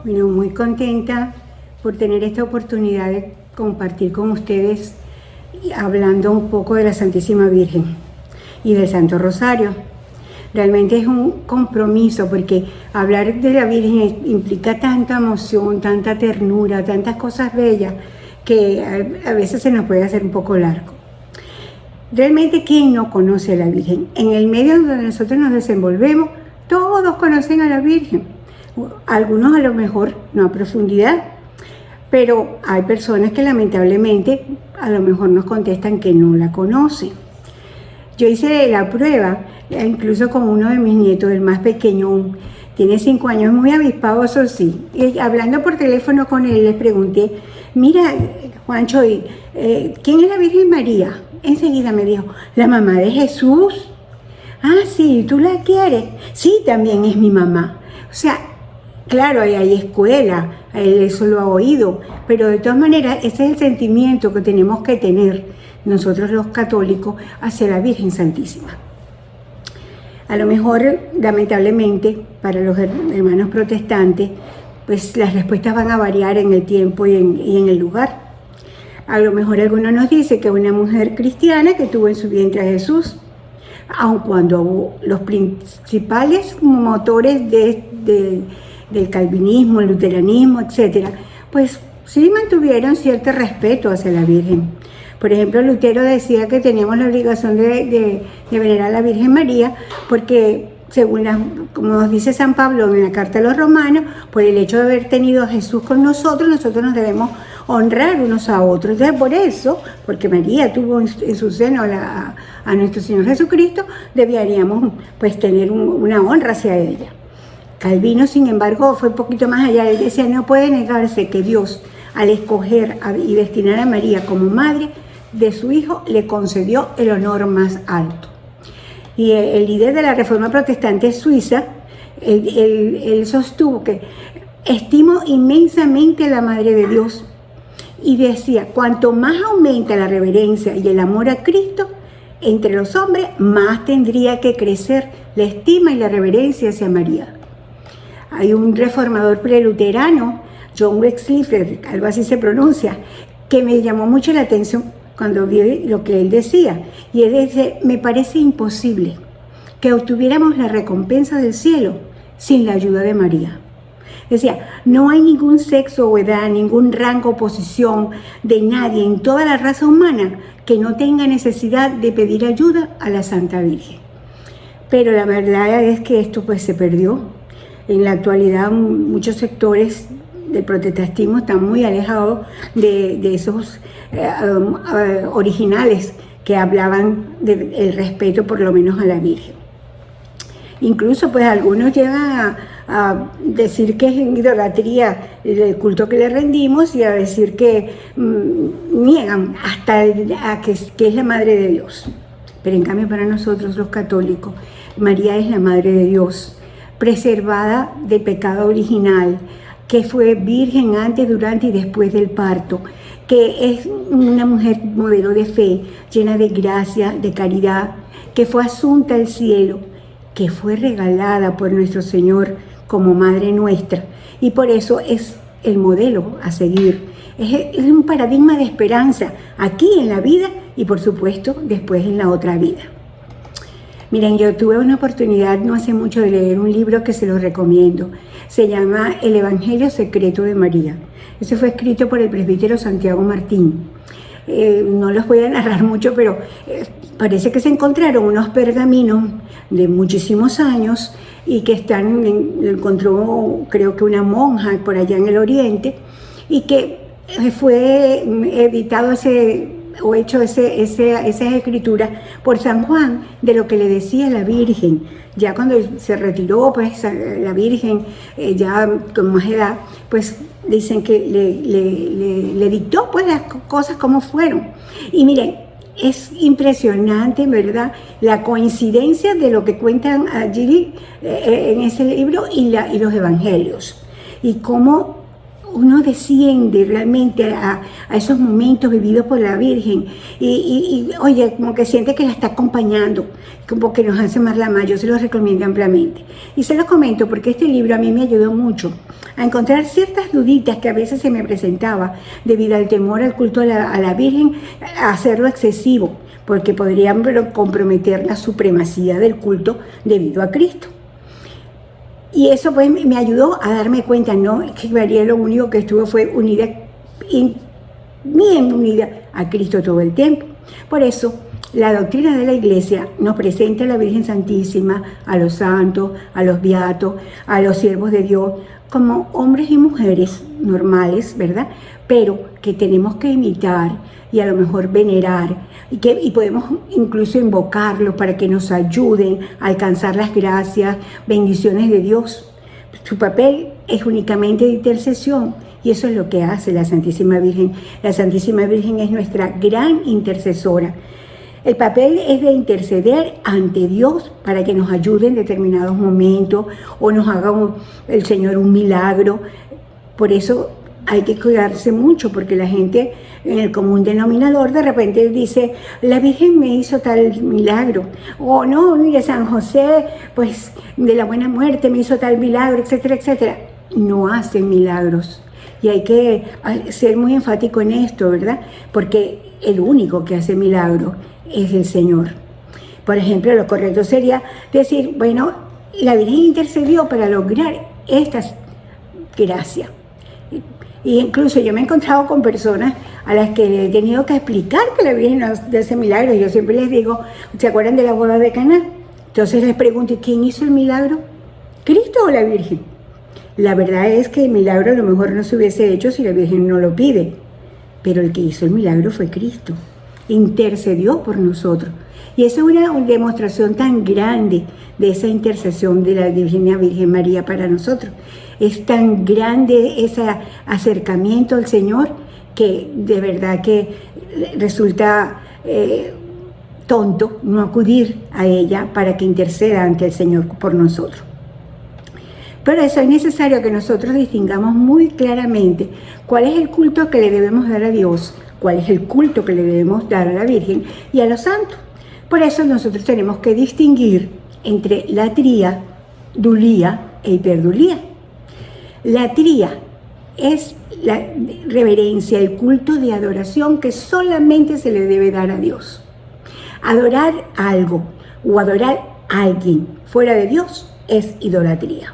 Bueno, muy contenta por tener esta oportunidad de compartir con ustedes hablando un poco de la Santísima Virgen y del Santo Rosario. Realmente es un compromiso porque hablar de la Virgen implica tanta emoción, tanta ternura, tantas cosas bellas que a veces se nos puede hacer un poco largo. Realmente, ¿quién no conoce a la Virgen? En el medio donde nosotros nos desenvolvemos, todos conocen a la Virgen. Algunos a lo mejor no a profundidad, pero hay personas que lamentablemente a lo mejor nos contestan que no la conocen. Yo hice la prueba, incluso con uno de mis nietos, el más pequeño, tiene 5 años, muy avispado, eso sí. Y hablando por teléfono con él, le pregunté, mira, Juancho, ¿quién es la Virgen María? Enseguida me dijo, la mamá de Jesús. Ah, sí, ¿tú la quieres? Sí, también es mi mamá. O sea, claro, hay escuela, él eso lo ha oído, pero de todas maneras ese es el sentimiento que tenemos que tener nosotros los católicos hacia la Virgen Santísima. A lo mejor, lamentablemente, para los hermanos protestantes, pues las respuestas van a variar en el tiempo y en el lugar. A lo mejor alguno nos dice que una mujer cristiana que tuvo en su vientre a Jesús, aun cuando los principales motores del calvinismo, el luteranismo, etc., pues sí mantuvieron cierto respeto hacia la Virgen. Por ejemplo, Lutero decía que teníamos la obligación de venerar a la Virgen María porque, como nos dice San Pablo en la carta a los romanos, por el hecho de haber tenido a Jesús con nosotros nos debemos honrar unos a otros. Entonces, por eso, porque María tuvo en su seno a nuestro Señor Jesucristo, deberíamos pues tener una honra hacia ella. Calvino, sin embargo, fue un poquito más allá. Él decía, no puede negarse que Dios, al escoger y destinar a María como madre de su Hijo, le concedió el honor más alto. Y el líder de la Reforma Protestante suiza, él sostuvo que estimo inmensamente a la Madre de Dios y decía, cuanto más aumenta la reverencia y el amor a Cristo entre los hombres, más tendría que crecer la estima y la reverencia hacia María. Hay un reformador preluterano, John Wycliffe, algo así se pronuncia, que me llamó mucho la atención cuando vi lo que él decía. Y él dice, me parece imposible que obtuviéramos la recompensa del cielo sin la ayuda de María. Decía, no hay ningún sexo o edad, ningún rango o posición de nadie en toda la raza humana que no tenga necesidad de pedir ayuda a la Santa Virgen. Pero la verdad es que esto pues se perdió. En la actualidad muchos sectores del protestantismo están muy alejados de esos originales que hablaban del respeto por lo menos a la Virgen. Incluso pues algunos llegan a decir que es idolatría el culto que le rendimos y a decir que niegan hasta que es la Madre de Dios. Pero en cambio para nosotros los católicos, María es la Madre de Dios, preservada del pecado original, que fue virgen antes, durante y después del parto, que es una mujer modelo de fe, llena de gracia, de caridad, que fue asunta al cielo, que fue regalada por nuestro Señor como Madre nuestra, y por eso es el modelo a seguir. Es un paradigma de esperanza, aquí en la vida y por supuesto después en la otra vida. Miren, yo tuve una oportunidad no hace mucho de leer un libro que se los recomiendo. Se llama El Evangelio Secreto de María. Ese fue escrito por el presbítero Santiago Martín. No los voy a narrar mucho, pero parece que se encontraron unos pergaminos de muchísimos años y que encontró creo que una monja por allá en el Oriente y que fue editado hecho esas escrituras por San Juan de lo que le decía la Virgen. Ya cuando se retiró, pues la Virgen, ya con más edad, pues dicen que le dictó pues las cosas como fueron. Y miren, es impresionante, ¿verdad?, la coincidencia de lo que cuentan allí en ese libro y los evangelios. Y cómo uno desciende realmente a esos momentos vividos por la Virgen y oye, como que siente que la está acompañando, como que nos hace más la más. Yo se los recomiendo ampliamente. Y se los comento porque este libro a mí me ayudó mucho a encontrar ciertas duditas que a veces se me presentaba debido al temor al culto a la Virgen, a hacerlo excesivo, porque podrían comprometer la supremacía del culto debido a Cristo. Y eso pues me ayudó a darme cuenta, no que María lo único que estuvo fue unida, bien unida a Cristo todo el tiempo. Por eso, la doctrina de la Iglesia nos presenta a la Virgen Santísima, a los santos, a los beatos, a los siervos de Dios, como hombres y mujeres normales, ¿verdad? Pero que tenemos que imitar y a lo mejor venerar, y podemos incluso invocarlos para que nos ayuden a alcanzar las gracias, bendiciones de Dios. Su papel es únicamente de intercesión, y eso es lo que hace la Santísima Virgen. La Santísima Virgen es nuestra gran intercesora. El papel es de interceder ante Dios para que nos ayude en determinados momentos o nos haga el Señor un milagro. Por eso hay que cuidarse mucho, porque la gente en el común denominador de repente dice, la Virgen me hizo tal milagro, o no, mire, San José, pues de la Buena Muerte me hizo tal milagro, etcétera, etcétera. No hacen milagros. Y hay que ser muy enfático en esto, ¿verdad? Porque el único que hace milagro es el Señor. Por ejemplo, lo correcto sería decir, bueno, la Virgen intercedió para lograr estas gracias. Y incluso yo me he encontrado con personas a las que he tenido que explicar que la Virgen no hace milagros. Yo siempre les digo, ¿se acuerdan de la boda de Caná? Entonces les pregunto, ¿quién hizo el milagro? ¿Cristo o la Virgen? La verdad es que el milagro a lo mejor no se hubiese hecho si la Virgen no lo pide, pero el que hizo el milagro fue Cristo. Intercedió por nosotros. Y esa es una demostración tan grande de esa intercesión de la Divina Virgen María para nosotros. Es tan grande ese acercamiento al Señor que de verdad que resulta tonto no acudir a ella para que interceda ante el Señor por nosotros. Pero eso es necesario que nosotros distingamos muy claramente cuál es el culto que le debemos dar a Dios, cuál es el culto que le debemos dar a la Virgen y a los santos. Por eso nosotros tenemos que distinguir entre latría, dulía e hiperdulía. Latría es la reverencia, el culto de adoración que solamente se le debe dar a Dios. Adorar algo o adorar a alguien fuera de Dios es idolatría.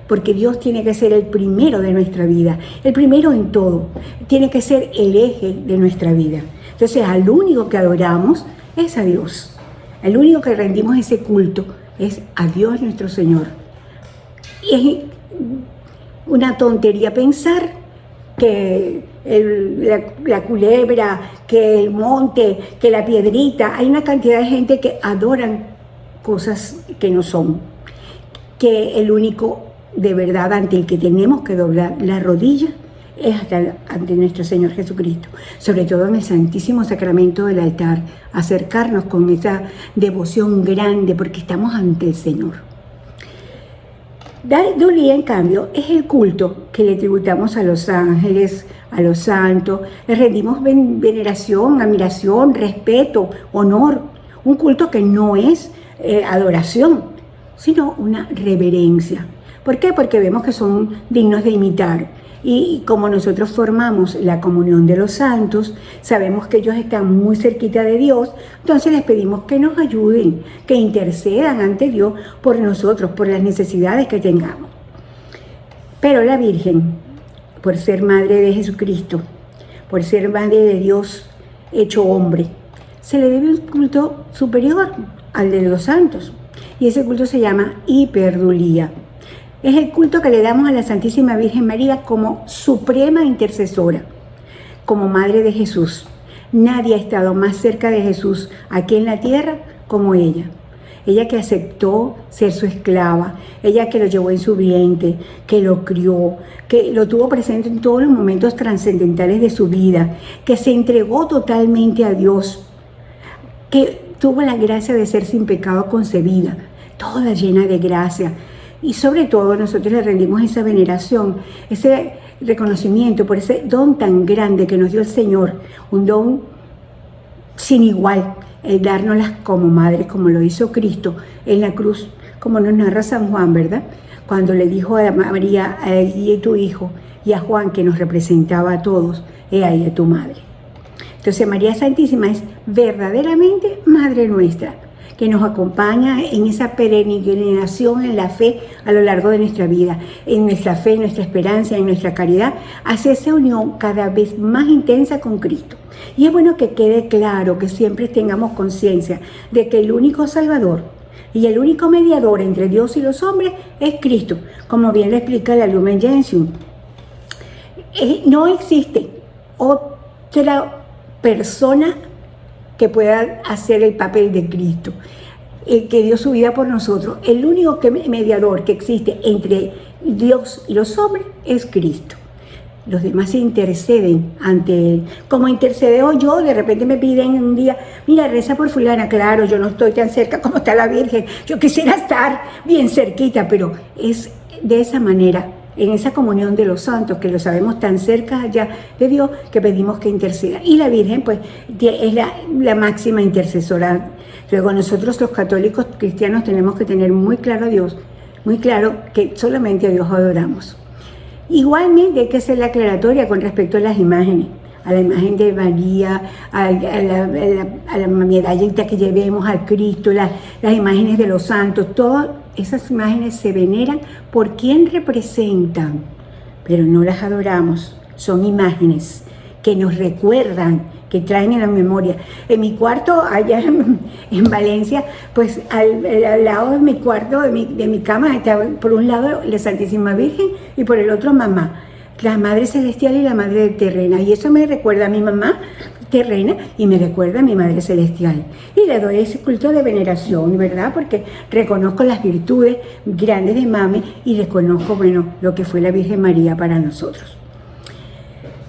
Porque Dios tiene que ser el primero de nuestra vida, el primero en todo. Tiene que ser el eje de nuestra vida. Entonces, al único que adoramos es a Dios. El único que rendimos ese culto es a Dios nuestro Señor. Y es una tontería pensar que la culebra, que el monte, que la piedrita, hay una cantidad de gente que adoran cosas que no son, que el único de verdad ante el que tenemos que doblar la rodilla es ante nuestro Señor Jesucristo, sobre todo en el Santísimo Sacramento del altar, acercarnos con esa devoción grande porque estamos ante el Señor. Dulía, en cambio, es el culto que le tributamos a los ángeles, a los santos, le rendimos veneración, admiración, respeto, honor, un culto que no es adoración, sino una reverencia. ¿Por qué? Porque vemos que son dignos de imitar. Y como nosotros formamos la comunión de los santos, sabemos que ellos están muy cerquita de Dios, entonces les pedimos que nos ayuden, que intercedan ante Dios por nosotros, por las necesidades que tengamos. Pero la Virgen, por ser madre de Jesucristo, por ser madre de Dios hecho hombre, se le debe un culto superior al de los santos. Y ese culto se llama hiperdulía. Es el culto que le damos a la Santísima Virgen María como suprema intercesora, como Madre de Jesús. Nadie ha estado más cerca de Jesús aquí en la tierra como ella. Ella que aceptó ser su esclava, ella que lo llevó en su vientre, que lo crió, que lo tuvo presente en todos los momentos trascendentales de su vida, que se entregó totalmente a Dios, que tuvo la gracia de ser sin pecado concebida, toda llena de gracia. Y sobre todo nosotros le rendimos esa veneración, ese reconocimiento por ese don tan grande que nos dio el Señor, un don sin igual, el dárnoslas como madre, como lo hizo Cristo en la cruz, como nos narra San Juan, ¿verdad? Cuando le dijo a María, a ella y tu hijo, y a Juan, que nos representaba a todos, he ahí a tu madre. Entonces María Santísima es verdaderamente Madre nuestra, que nos acompaña en esa peregrinación en la fe a lo largo de nuestra vida, en nuestra fe, en nuestra esperanza, en nuestra caridad, hacia esa unión cada vez más intensa con Cristo. Y es bueno que quede claro, que siempre tengamos conciencia de que el único Salvador y el único mediador entre Dios y los hombres es Cristo, como bien lo explica la Lumen Gentium. No existe otra persona que pueda hacer el papel de Cristo, el que dio su vida por nosotros. El único mediador que existe entre Dios y los hombres es Cristo. Los demás interceden ante Él. Como intercedo yo, de repente me piden un día, mira, reza por fulana. Claro, yo no estoy tan cerca como está la Virgen. Yo quisiera estar bien cerquita, pero es de esa manera, en esa comunión de los santos, que lo sabemos tan cerca allá de Dios, que pedimos que interceda. Y la Virgen, pues, es la máxima intercesora. Luego nosotros los católicos cristianos tenemos que tener muy claro a Dios, muy claro que solamente a Dios adoramos. Igualmente hay que hacer la aclaratoria con respecto a las imágenes, a la imagen de María, a la medallita que llevemos al Cristo, las imágenes de los santos, todas esas imágenes se veneran por quien representan, pero no las adoramos. Son imágenes que nos recuerdan, que traen en la memoria. En mi cuarto, allá en Valencia, pues al lado de mi cuarto, de mi cama, estaba por un lado la Santísima Virgen y por el otro mamá, la Madre Celestial y la Madre Terrena. Y eso me recuerda a mi mamá terrena y me recuerda a mi Madre Celestial. Y le doy ese culto de veneración, ¿verdad? Porque reconozco las virtudes grandes de mami y reconozco, bueno, lo que fue la Virgen María para nosotros.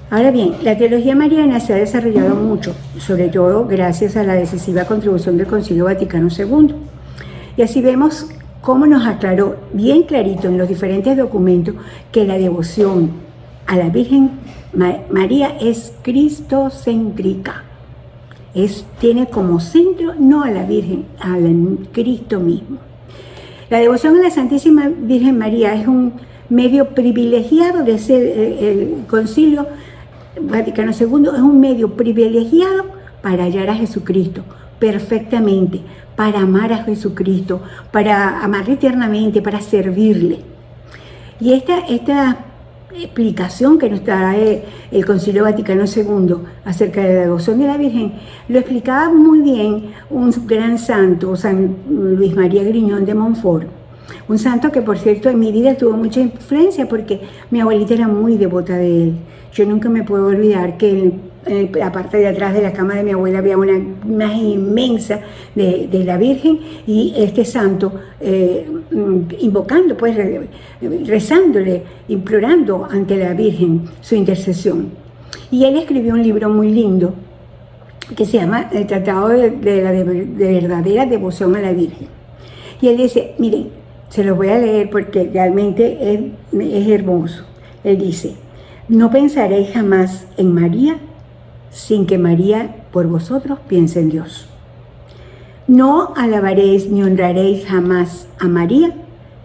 Ahora bien, la teología mariana se ha desarrollado mucho, sobre todo gracias a la decisiva contribución del Concilio Vaticano II. Y así vemos cómo nos aclaró bien clarito en los diferentes documentos que la devoción a la Virgen María es cristocéntrica. Tiene como centro no a la Virgen, a Cristo mismo. La devoción a la Santísima Virgen María es un medio privilegiado de ser el Concilio Vaticano II, es un medio privilegiado para hallar a Jesucristo perfectamente, para amar a Jesucristo, para amarle eternamente, para servirle. Y esta explicación que nos da el Concilio Vaticano II acerca de la devoción de la Virgen, lo explicaba muy bien un gran santo, San Luis María Griñón de Montfort. Un santo que, por cierto, en mi vida tuvo mucha influencia porque mi abuelita era muy devota de él. Yo nunca me puedo olvidar que en la parte de atrás de la cama de mi abuela había una imagen inmensa de la Virgen y este santo invocando, pues rezándole, implorando ante la Virgen su intercesión. Y él escribió un libro muy lindo que se llama El Tratado de Verdadera Devoción a la Virgen. Y él dice, miren, se los voy a leer porque realmente es hermoso. Él dice, no pensaréis jamás en María sin que María por vosotros piense en Dios. No alabaréis ni honraréis jamás a María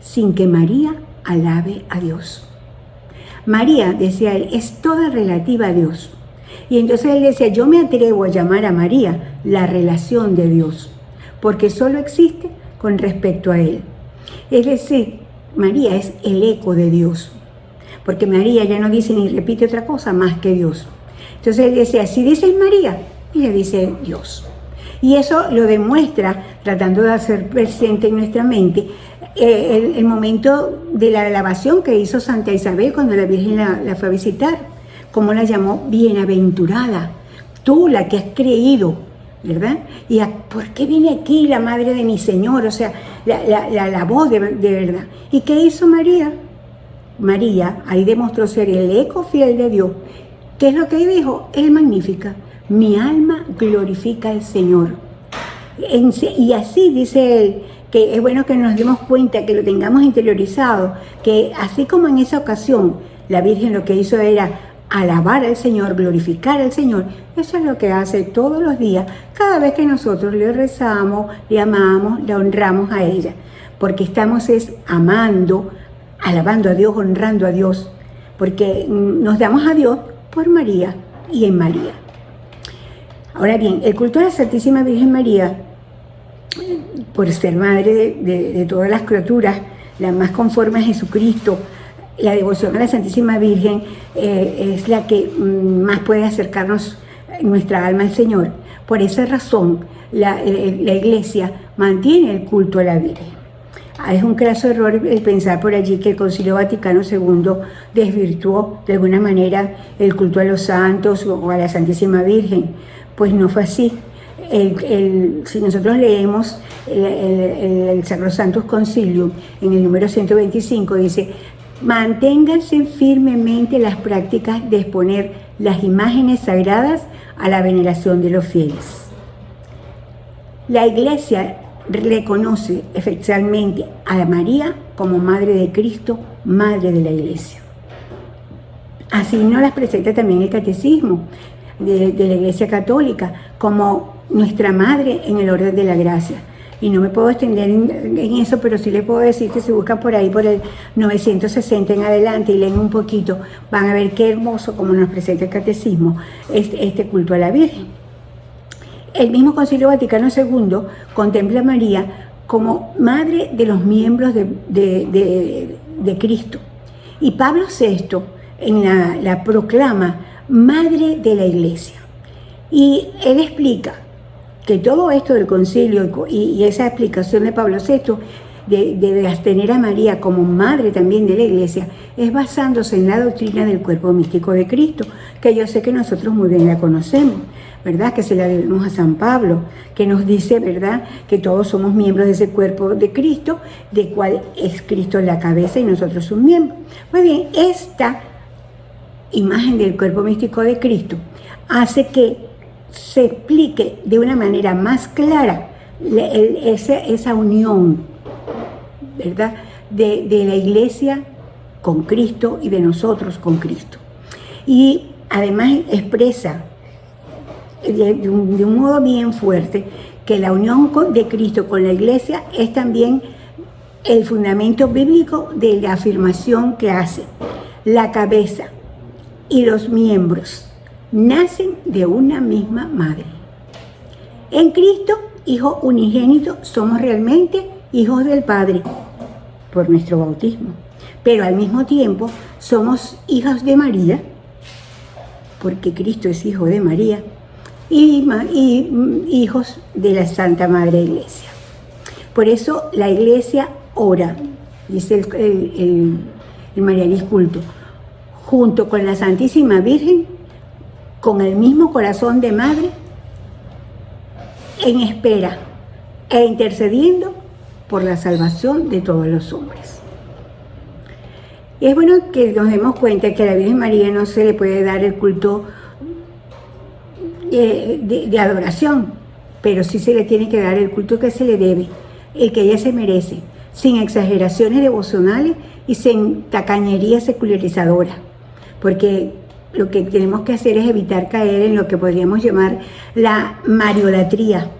sin que María alabe a Dios. María, decía él, es toda relativa a Dios. Y entonces él decía, yo me atrevo a llamar a María la relación de Dios, porque solo existe con respecto a Él. Es decir, María es el eco de Dios, porque María ya no dice ni repite otra cosa más que Dios. Entonces él decía, si dices María, ella dice Dios. Y eso lo demuestra, tratando de hacer presente en nuestra mente, el momento de la alabación que hizo Santa Isabel cuando la Virgen la fue a visitar, como la llamó bienaventurada, tú la que has creído, ¿verdad? Y ¿por qué viene aquí la madre de mi Señor? O sea, la alabó de verdad. ¿Y qué hizo María? María ahí demostró ser el eco fiel de Dios. ¿Qué es lo que dijo? Es magnífica. Mi alma glorifica al Señor. Y así dice él, que es bueno que nos demos cuenta, que lo tengamos interiorizado, que así como en esa ocasión La Virgen lo que hizo era alabar al Señor, glorificar al Señor. Eso es lo que hace todos los días, cada vez que nosotros le rezamos, le amamos, le honramos a ella, porque estamos amando, alabando a Dios, honrando a Dios, porque nos damos a Dios por María y en María. Ahora bien, el culto a la Santísima Virgen María, por ser madre de todas las criaturas, la más conforme a Jesucristo, la devoción a la Santísima Virgen es la que más puede acercarnos nuestra alma al Señor. Por esa razón, la Iglesia mantiene el culto a la Virgen. Es un craso error el pensar por allí que el Concilio Vaticano II desvirtuó de alguna manera el culto a los santos o a la Santísima Virgen. Pues no fue así. Si nosotros leemos el Sacrosanctus Concilium, en el número 125, dice: manténganse firmemente las prácticas de exponer las imágenes sagradas a la veneración de los fieles. La Iglesia reconoce efectivamente a María como Madre de Cristo, Madre de la Iglesia. Así nos las presenta también el Catecismo de la Iglesia Católica como nuestra Madre en el orden de la gracia. Y no me puedo extender en eso, pero sí les puedo decir que si buscan por ahí, por el 960 en adelante y leen un poquito, van a ver qué hermoso como nos presenta el Catecismo este culto a la Virgen. El mismo Concilio Vaticano II contempla a María como madre de los miembros de Cristo. Y Pablo VI la proclama Madre de la Iglesia. Y él explica que todo esto del concilio y esa explicación de Pablo VI de tener a María como madre también de la Iglesia es basándose en la doctrina del cuerpo místico de Cristo, que yo sé que nosotros muy bien la conocemos, ¿verdad? Que se la debemos a San Pablo, que nos dice, ¿verdad?, que todos somos miembros de ese cuerpo de Cristo, de cual es Cristo la cabeza y nosotros sus miembros. Pues bien, esta imagen del cuerpo místico de Cristo hace que se explique de una manera más clara esa unión, ¿verdad?, de la Iglesia con Cristo y de nosotros con Cristo. Y además expresa de un modo bien fuerte que la unión de Cristo con la Iglesia es también el fundamento bíblico de la afirmación que hace: la cabeza y los miembros nacen de una misma madre. En Cristo, Hijo unigénito, somos realmente hijos del Padre por nuestro bautismo, pero al mismo tiempo somos hijos de María, porque Cristo es hijo de María, y hijos de la Santa Madre Iglesia. Por eso la Iglesia ora, dice el Marialis Culto, junto con la Santísima Virgen, con el mismo corazón de madre, en espera e intercediendo por la salvación de todos los hombres. Y es bueno que nos demos cuenta que a la Virgen María no se le puede dar el culto de adoración, pero sí se le tiene que dar el culto que se le debe, el que ella se merece, sin exageraciones devocionales y sin tacañería secularizadora, porque lo que tenemos que hacer es evitar caer en lo que podríamos llamar la mariolatría,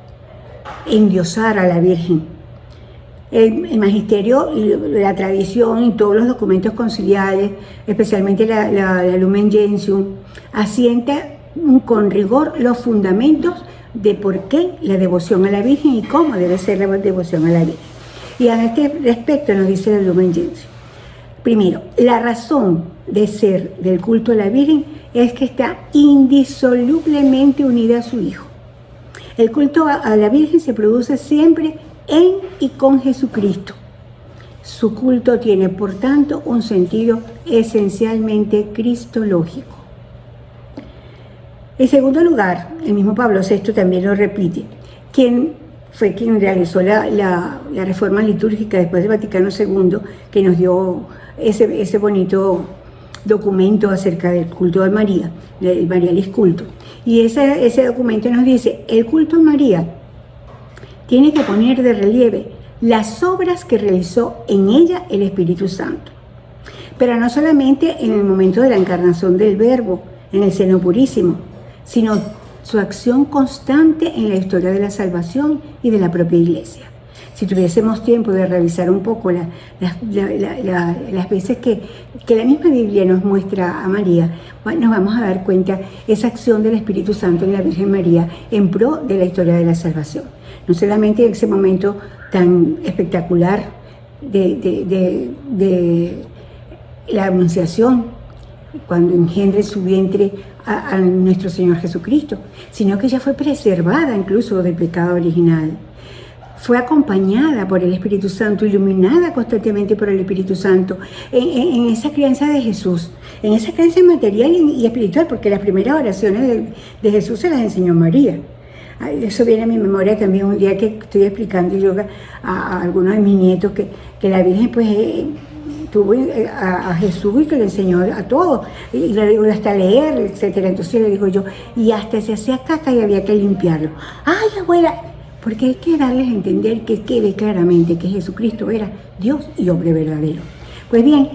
endiosar a la Virgen. El magisterio, la tradición y todos los documentos conciliares, especialmente la Lumen Gentium, asienta con rigor los fundamentos de por qué la devoción a la Virgen y cómo debe ser la devoción a la Virgen. Y a este respecto nos dice la Lumen Gentium. Primero, la razón de ser del culto a la Virgen es que está indisolublemente unida a su Hijo. El culto a la Virgen se produce siempre en y con Jesucristo. Su culto tiene, por tanto, un sentido esencialmente cristológico. En segundo lugar, el mismo Pablo VI también lo repite, quien realizó la reforma litúrgica después del Vaticano II, que nos dio ese bonito documento acerca del culto a María, el Marialis Culto. Y ese documento nos dice: el culto a María tiene que poner de relieve las obras que realizó en ella el Espíritu Santo. Pero no solamente en el momento de la encarnación del Verbo, en el seno purísimo, sino su acción constante en la historia de la salvación y de la propia Iglesia. Si tuviésemos tiempo de revisar un poco las veces que la misma Biblia nos muestra a María, nos vamos a dar cuenta esa acción del Espíritu Santo en la Virgen María en pro de la historia de la salvación. No solamente en ese momento tan espectacular de la anunciación, cuando engendre su vientre a nuestro Señor Jesucristo, sino que ella fue preservada incluso del pecado original. Fue acompañada por el Espíritu Santo, iluminada constantemente por el Espíritu Santo, en esa crianza de Jesús, en esa crianza material y espiritual, porque las primeras oraciones de Jesús se las enseñó María. Eso viene a mi memoria también un día que estoy explicando yo a algunos de mis nietos que la Virgen pues tuvo a Jesús y que le enseñó a todos, y le digo hasta leer, etcétera. Entonces le digo yo, y hasta se hacía caca y había que limpiarlo. ¡Ay, abuela! Porque hay que darles a entender que quede claramente que Jesucristo era Dios y hombre verdadero. Pues bien,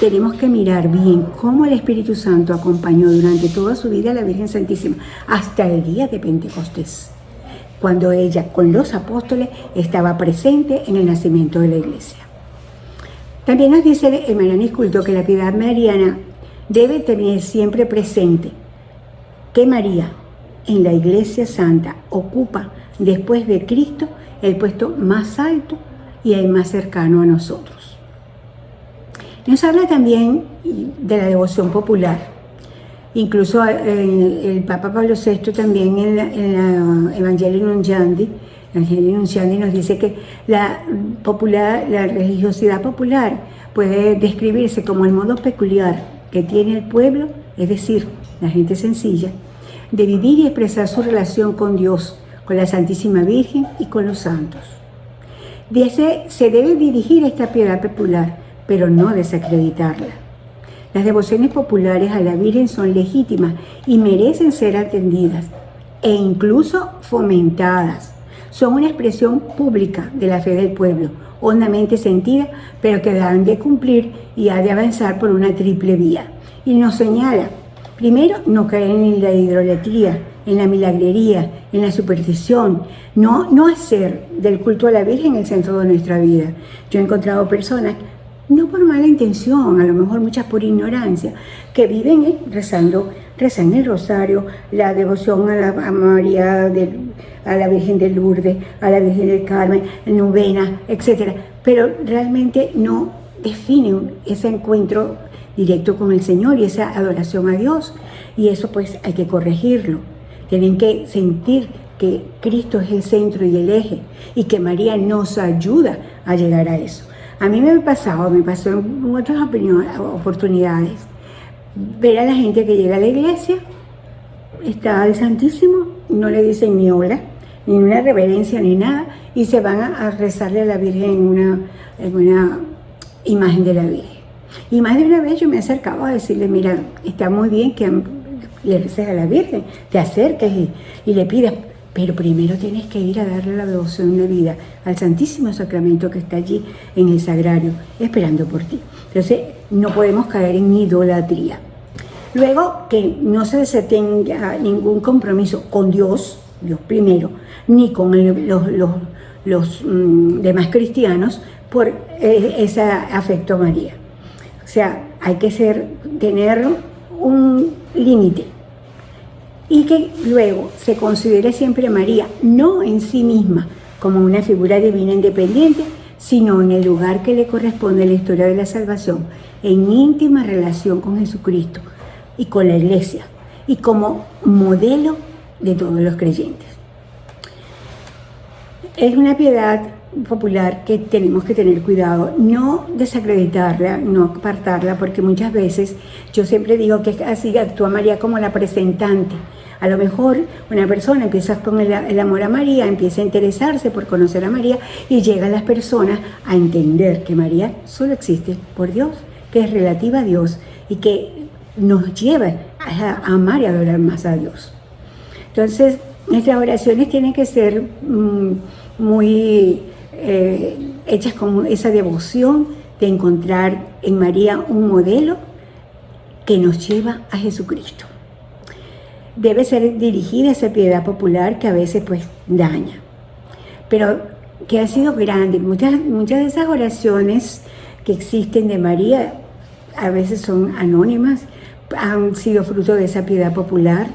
tenemos que mirar bien cómo el Espíritu Santo acompañó durante toda su vida a la Virgen Santísima, hasta el día de Pentecostés, cuando ella con los apóstoles estaba presente en el nacimiento de la Iglesia. También nos dice el Marianismo Culto que la piedad mariana debe tener siempre presente que María en la Iglesia Santa ocupa después de Cristo el puesto más alto y el más cercano a nosotros. Nos habla también de la devoción popular. Incluso el Papa Pablo VI también en la Evangelii Nuntiandi nos dice que la religiosidad popular puede describirse como el modo peculiar que tiene el pueblo, es decir, la gente sencilla, de vivir y expresar su relación con Dios, con la Santísima Virgen y con los santos. Se debe dirigir esta piedad popular, pero no desacreditarla. Las devociones populares a la Virgen son legítimas y merecen ser atendidas e incluso fomentadas. Son una expresión pública de la fe del pueblo, hondamente sentida, pero que deben de cumplir y ha de avanzar por una triple vía. Y nos señala, primero, no caer en la idolatría, en la milagrería, en la superstición, no hacer del culto a la Virgen el centro de nuestra vida. Yo he encontrado personas, no por mala intención, a lo mejor muchas por ignorancia, que viven rezan el rosario, la devoción a María, a la Virgen de Lourdes, a la Virgen del Carmen, novena, etc. Pero realmente no definen ese encuentro directo con el Señor y esa adoración a Dios. Y eso pues hay que corregirlo. Tienen que sentir que Cristo es el centro y el eje y que María nos ayuda a llegar a eso. A mí me pasó en otras oportunidades, ver a la gente que llega a la iglesia, está el Santísimo, no le dicen ni hola, ni una reverencia, ni nada, y se van a rezarle a la Virgen en una imagen de la Virgen. Y más de una vez yo me he acercado a decirle, mira, está muy bien que le reces a la Virgen, te acerques y le pidas, pero primero tienes que ir a darle la devoción de vida al Santísimo Sacramento que está allí en el sagrario, esperando por ti. Entonces, no podemos caer en idolatría. Luego, que no se tenga ningún compromiso con Dios primero, ni con los demás cristianos por ese afecto a María. O sea, hay que tener un límite. Y que luego se considere siempre a María, no en sí misma como una figura divina independiente, sino en el lugar que le corresponde a la historia de la salvación, en íntima relación con Jesucristo y con la Iglesia, y como modelo de todos los creyentes. Es una piedad popular que tenemos que tener cuidado, no desacreditarla, no apartarla, porque muchas veces yo siempre digo que así actúa María como la presentante. A lo mejor una persona empieza con el amor a María, empieza a interesarse por conocer a María y llegan las personas a entender que María solo existe por Dios, que es relativa a Dios y que nos lleva a amar y adorar más a Dios. Entonces, nuestras oraciones tienen que ser muy hechas con esa devoción, de encontrar en María un modelo que nos lleva a Jesucristo. Debe ser dirigida esa piedad popular que a veces pues daña, pero que ha sido grande. Muchas de esas oraciones que existen de María a veces son anónimas, han sido fruto de esa piedad popular.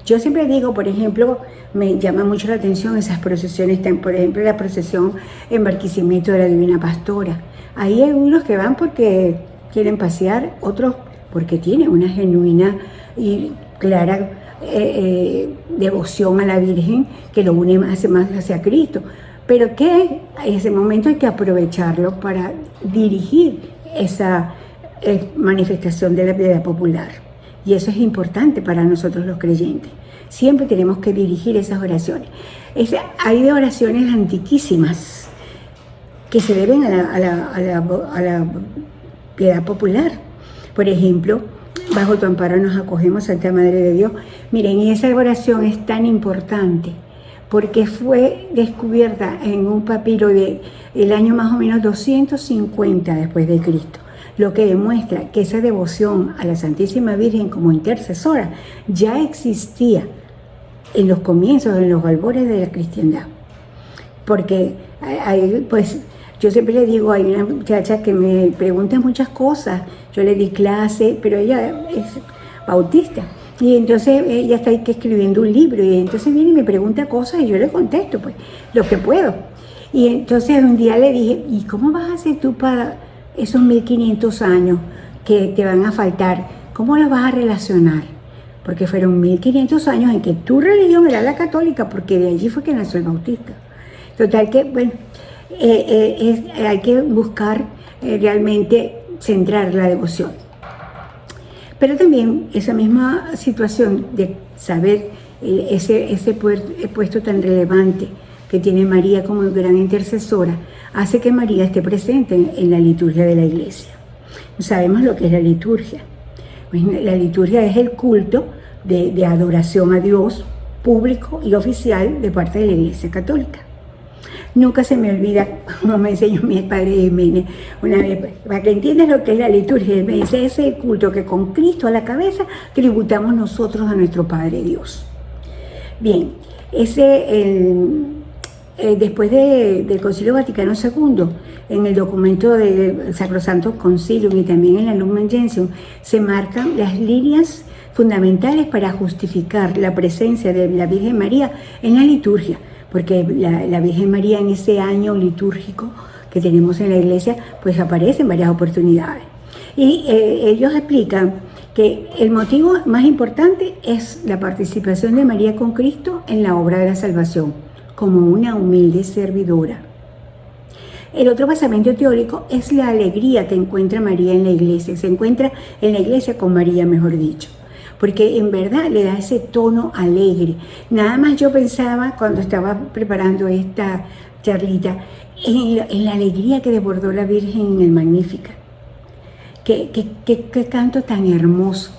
Yo siempre digo, por ejemplo, me llama mucho la atención esas procesiones, por ejemplo, la procesión en Barquisimeto de la Divina Pastora. Ahí hay unos que van porque quieren pasear, otros porque tienen una genuina y clara devoción a la Virgen que lo une más hacia Cristo. Pero que en ese momento hay que aprovecharlo para dirigir esa manifestación de la piedad popular. Y eso es importante para nosotros los creyentes. Siempre tenemos que dirigir esas oraciones. Hay de oraciones antiquísimas que se deben a la piedad popular. Por ejemplo, bajo tu amparo nos acogemos, Santa Madre de Dios. Miren, y esa oración es tan importante porque fue descubierta en un papiro del año más o menos 250 después de Cristo, lo que demuestra que esa devoción a la Santísima Virgen como intercesora ya existía en los comienzos, en los albores de la cristiandad. Porque pues yo siempre le digo, hay una muchacha que me pregunta muchas cosas, yo le di clase, pero ella es bautista, y entonces ella está escribiendo un libro, y entonces viene y me pregunta cosas y yo le contesto pues lo que puedo. Y entonces un día le dije, ¿y cómo vas a hacer tú para esos 1500 años que te van a faltar? ¿Cómo los vas a relacionar? Porque fueron 1500 años en que tu religión era la católica, porque de allí fue que nació el bautista. Total que, bueno, hay que buscar realmente centrar la devoción. Pero también esa misma situación de saber ese puesto tan relevante que tiene María como gran intercesora, hace que María esté presente en la liturgia de la Iglesia. Sabemos lo que es la liturgia. La liturgia es el culto de adoración a Dios público y oficial de parte de la Iglesia Católica. Nunca se me olvida, como me enseñó mi padre Jiménez una vez, para que entiendas lo que es la liturgia, él me dice, ese es el culto que con Cristo a la cabeza tributamos nosotros a nuestro Padre Dios. Bien, después del Concilio Vaticano II, en el documento del Sacrosanto Concilium y también en la Lumen Gentium, se marcan las líneas fundamentales para justificar la presencia de la Virgen María en la liturgia, porque la Virgen María en ese año litúrgico que tenemos en la Iglesia, pues aparece en varias oportunidades. Y ellos explican que el motivo más importante es la participación de María con Cristo en la obra de la salvación, como una humilde servidora. El otro basamento teórico es la alegría que encuentra María en la Iglesia, se encuentra en la Iglesia con María, mejor dicho, porque en verdad le da ese tono alegre. Nada más yo pensaba cuando estaba preparando esta charlita en la alegría que desbordó la Virgen en el Magníficat. Qué canto tan hermoso.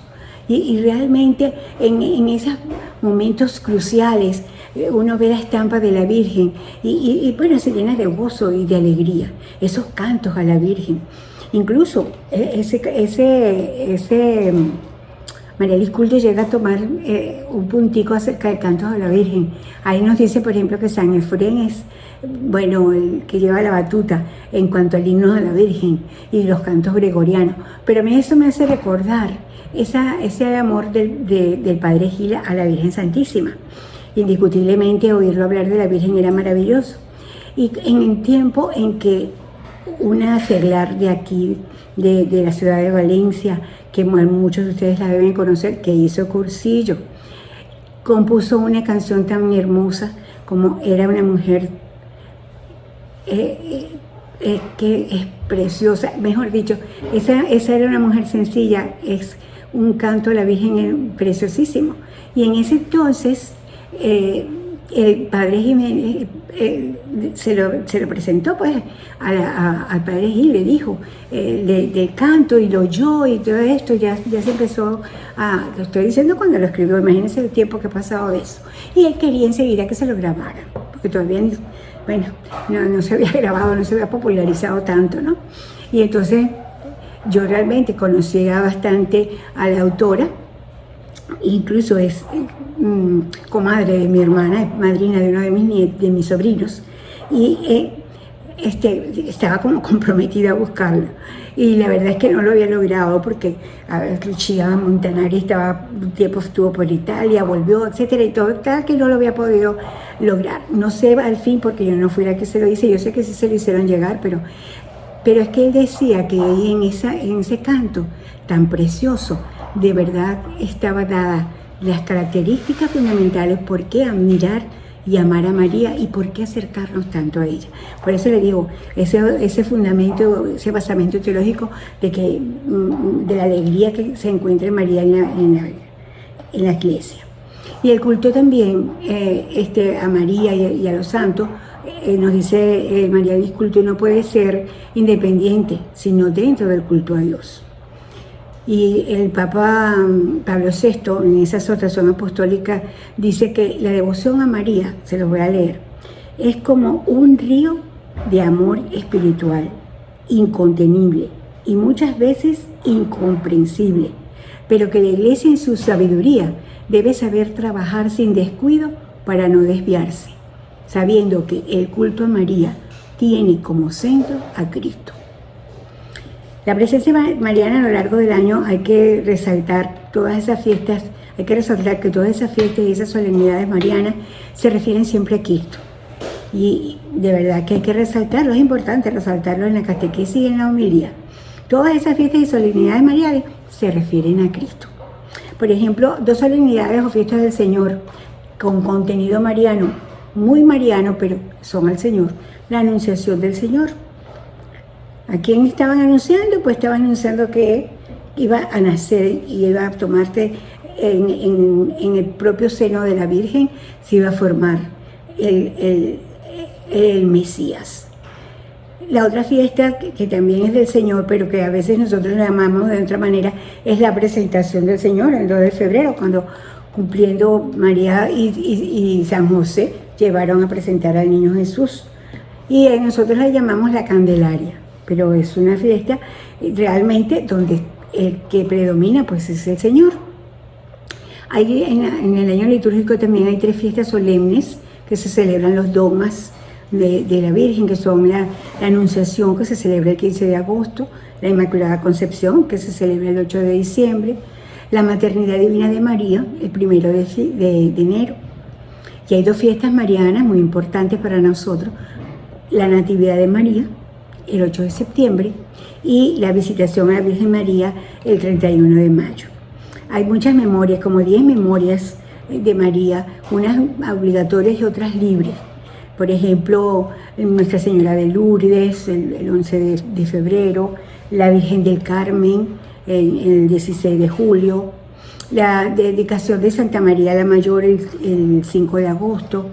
Y realmente en esos momentos cruciales uno ve la estampa de la Virgen y bueno, se llena de gozo y de alegría. Esos cantos a la Virgen. Incluso María Liz Culto llega a tomar un puntico acerca de cantos a la Virgen. Ahí nos dice, por ejemplo, que San Efrén es, bueno, el que lleva la batuta en cuanto al himno a la Virgen y los cantos gregorianos. Pero a mí eso me hace recordar ese amor del Padre Gil a la Virgen Santísima. Indiscutiblemente oírlo hablar de la Virgen era maravilloso. Y en el tiempo en que una seglar de aquí, de la ciudad de Valencia, que muchos de ustedes la deben conocer, que hizo cursillo, compuso una canción tan hermosa como Era una mujer que es preciosa, mejor dicho, esa era una mujer sencilla, es un canto a la Virgen preciosísimo. Y en ese entonces el padre Jiménez se lo presentó pues al padre Gil, le dijo del canto y lo oyó y todo esto, ya se empezó lo estoy diciendo cuando lo escribió, imagínense el tiempo que ha pasado de eso. Y él quería enseguida que se lo grabaran, porque todavía bueno, no se había grabado, no se había popularizado tanto, ¿no? Y entonces yo realmente conocía bastante a la autora, incluso es comadre de mi hermana, madrina de uno de mis sobrinos, y estaba como comprometida a buscarlo. Y la verdad es que no lo había logrado porque Lucia Montanari un tiempo estuvo por Italia, volvió, etcétera, y todo, tal que no lo había podido lograr. No sé al fin, porque yo no fui la que se lo hice, yo sé que sí se lo hicieron llegar, pero es que él decía que ahí en ese canto tan precioso, de verdad estaba dada las características fundamentales por qué admirar y amar a María y por qué acercarnos tanto a ella. Por eso le digo, ese fundamento, ese basamento teológico de la alegría que se encuentra en María en la iglesia. Y el culto también a María y a los santos, nos dice María, el culto no puede ser independiente, sino dentro del culto a Dios. Y el Papa Pablo VI, en esa exhortación apostólica, dice que la devoción a María, se los voy a leer, es como un río de amor espiritual, incontenible y muchas veces incomprensible, pero que la Iglesia en su sabiduría debe saber trabajar sin descuido para no desviarse, sabiendo que el culto a María tiene como centro a Cristo. La presencia mariana a lo largo del año hay que resaltar todas esas fiestas, hay que resaltar que todas esas fiestas y esas solemnidades marianas se refieren siempre a Cristo. Y de verdad que hay que resaltarlo, es importante resaltarlo en la catequesis y en la homilía. Todas esas fiestas y solemnidades marianas se refieren a Cristo. Por ejemplo, 2 solemnidades o fiestas del Señor con contenido mariano, muy mariano, pero son al Señor. La Anunciación del Señor. ¿A quién estaban anunciando? Pues estaban anunciando que iba a nacer y iba a tomarse en el propio seno de la Virgen, se iba a formar el Mesías. La otra fiesta que también es del Señor, pero que a veces nosotros la llamamos de otra manera, es la presentación del Señor, el 2 de febrero, cuando cumpliendo María y San José llevaron a presentar al niño Jesús. Y nosotros la llamamos la Candelaria, pero es una fiesta realmente donde el que predomina pues es el Señor. En el año litúrgico también hay 3 fiestas solemnes que se celebran los dogmas de la Virgen, que son la Anunciación, que se celebra el 15 de agosto, la Inmaculada Concepción, que se celebra el 8 de diciembre, la Maternidad Divina de María, el 1 de enero. Y hay 2 fiestas marianas muy importantes para nosotros, la Natividad de María, el 8 de septiembre, y la Visitación a la Virgen María, el 31 de mayo. Hay muchas memorias, como 10 memorias de María, unas obligatorias y otras libres. Por ejemplo, Nuestra Señora de Lourdes, el 11 de febrero, la Virgen del Carmen, el 16 de julio, la dedicación de Santa María la Mayor, el 5 de agosto,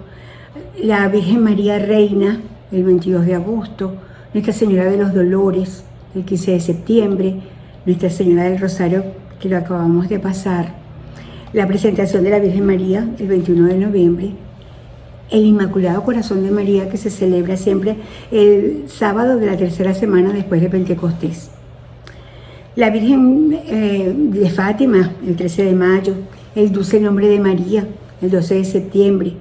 la Virgen María Reina, el 22 de agosto, Nuestra Señora de los Dolores, el 15 de septiembre, Nuestra Señora del Rosario, que lo acabamos de pasar, la presentación de la Virgen María, el 21 de noviembre, el Inmaculado Corazón de María, que se celebra siempre el sábado de la tercera semana después de Pentecostés. La Virgen de Fátima, el 13 de mayo, el Dulce Nombre de María, el 12 de septiembre.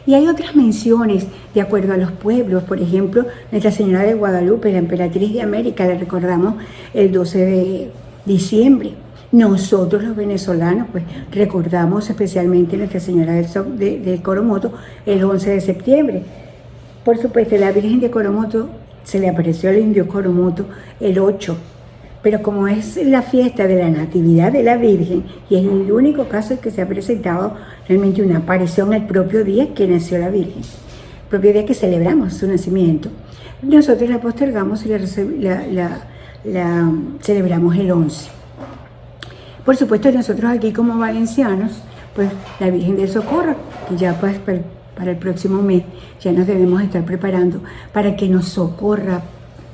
Y hay otras menciones de acuerdo a los pueblos. Por ejemplo, Nuestra Señora de Guadalupe, la Emperatriz de América, la recordamos el 12 de diciembre. Nosotros los venezolanos pues recordamos especialmente Nuestra Señora de Coromoto el 11 de septiembre. Por supuesto, la Virgen de Coromoto se le apareció al indio Coromoto el 8, pero como es la fiesta de la Natividad de la Virgen y es el único caso en que se ha presentado realmente una aparición el propio día que nació la Virgen, el propio día que celebramos su nacimiento, nosotros la postergamos y la celebramos el 11. Por supuesto, nosotros aquí como valencianos, pues la Virgen del Socorro, que ya pues para el próximo mes ya nos debemos estar preparando para que nos socorra